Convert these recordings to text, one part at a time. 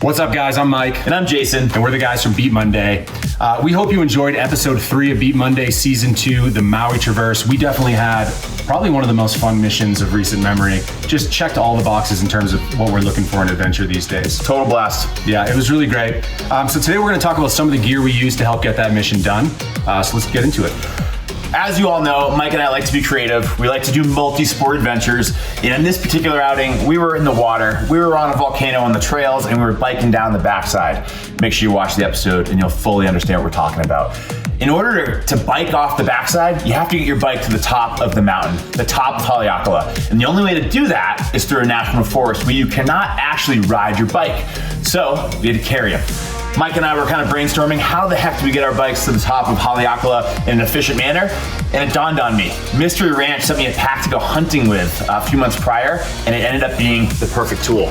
What's up, guys? I'm Mike. And I'm Jason. And we're the guys from Beat Monday. We hope you enjoyed episode 3 of Beat Monday, season 2, the Maui Traverse. We definitely had probably one of the most fun missions of recent memory. Just checked all the boxes in terms of what we're looking for in adventure these days. Total blast. Yeah, it was really great. So today we're going to talk about some of the gear we used to help get that mission done. So let's get into it. As you all know, Mike and I like to be creative. We like to do multi-sport adventures. And in this particular outing, we were in the water, we were on a volcano on the trails, and we were biking down the backside. Make sure you watch the episode and you'll fully understand what we're talking about. In order to bike off the backside, you have to get your bike to the top of the mountain, the top of Haleakala. And the only way to do that is through a national forest where you cannot actually ride your bike. So we had to carry them. Mike and I were kind of brainstorming how the heck do we get our bikes to the top of Haleakala in an efficient manner, and it dawned on me. Mystery Ranch sent me a pack to go hunting with a few months prior, and it ended up being the perfect tool.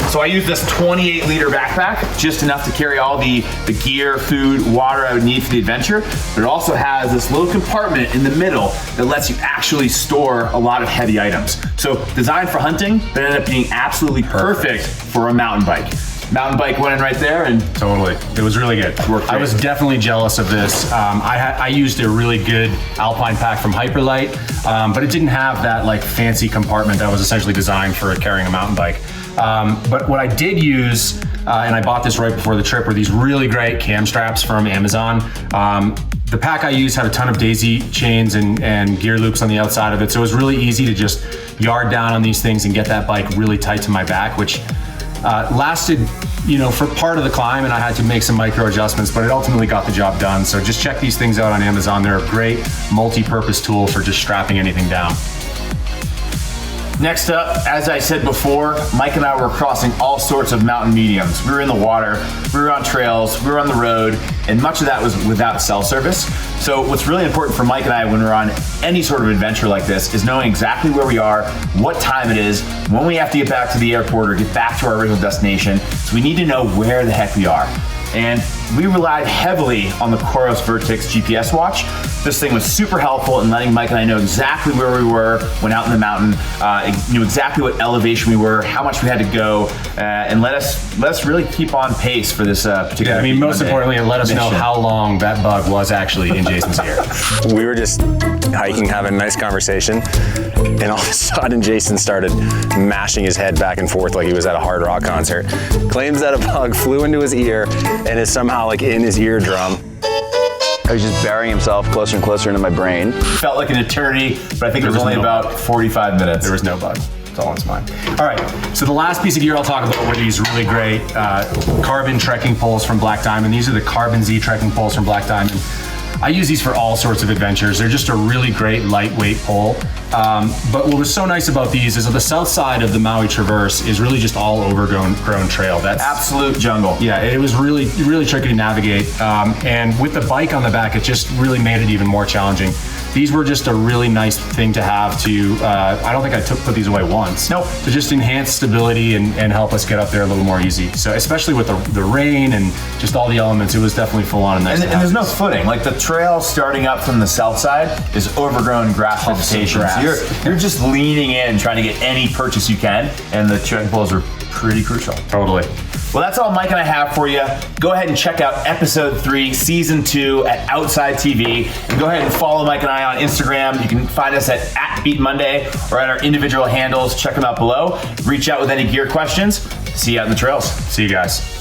So I used this 28-liter backpack, just enough to carry all the gear, food, water I would need for the adventure, but it also has this little compartment in the middle that lets you actually store a lot of heavy items. So designed for hunting, but ended up being absolutely perfect for a mountain bike. Mountain bike went in right there, and totally, it was really good. I was definitely jealous of this. I used a really good Alpine pack from Hyperlite, but it didn't have that like fancy compartment that was essentially designed for carrying a mountain bike. But what I did use, and I bought this right before the trip, were these really great cam straps from Amazon. The pack I used had a ton of daisy chains and gear loops on the outside of it, so it was really easy to just yard down on these things and get that bike really tight to my back, which lasted, for part of the climb, and I had to make some micro adjustments, but it ultimately got the job done. So just check these things out on Amazon. They're a great multi-purpose tool for just strapping anything down. Next up, as I said before, Mike and I were crossing all sorts of mountain mediums. We were in the water, we were on trails, we were on the road, and much of that was without cell service. So what's really important for Mike and I when we're on any sort of adventure like this is knowing exactly where we are, what time it is, when we have to get back to the airport or get back to our original destination. So we need to know where the heck we are. And we relied heavily on the Coros Vertex GPS watch. This thing was super helpful in letting Mike and I know exactly where we were when out in the mountain, knew exactly what elevation we were, how much we had to go, and let us really keep on pace for this particular. Yeah, most importantly, it let us know how long that bug was actually in Jason's ear. We were just hiking, having a nice conversation, and all of a sudden Jason started mashing his head back and forth like he was at a hard rock concert. Claims that a bug flew into his ear and is somehow like in his eardrum. He was just burying himself closer and closer into my brain. Felt like an eternity, but I think it was only about 45 minutes. There was no bug. It's all on mine. All right, so the last piece of gear I'll talk about were these really great carbon trekking poles from Black Diamond. These are the Carbon Z trekking poles from Black Diamond. I use these for all sorts of adventures. They're just a really great lightweight pole. But what was so nice about these is that the south side of the Maui Traverse is really just all overgrown trail. That's absolute jungle. Yeah, it was really tricky to navigate. And with the bike on the back, it just really made it even more challenging. These were just a really nice thing to have to, I don't think I put these away once. Nope. To just enhance stability and help us get up there a little more easy. So especially with the rain and just all the elements, it was definitely full on and nice. And there's no footing. Like the trail starting up from the south side is overgrown grass vegetation. So you're just leaning in, trying to get any purchase you can, and the trekking poles are pretty crucial. Totally. Well, that's all Mike and I have for you. Go ahead and check out episode 3, season 2 at Outside TV. And go ahead and follow Mike and I on Instagram. You can find us at Beat Monday or at our individual handles. Check them out below. Reach out with any gear questions. See you out in the trails. See you guys.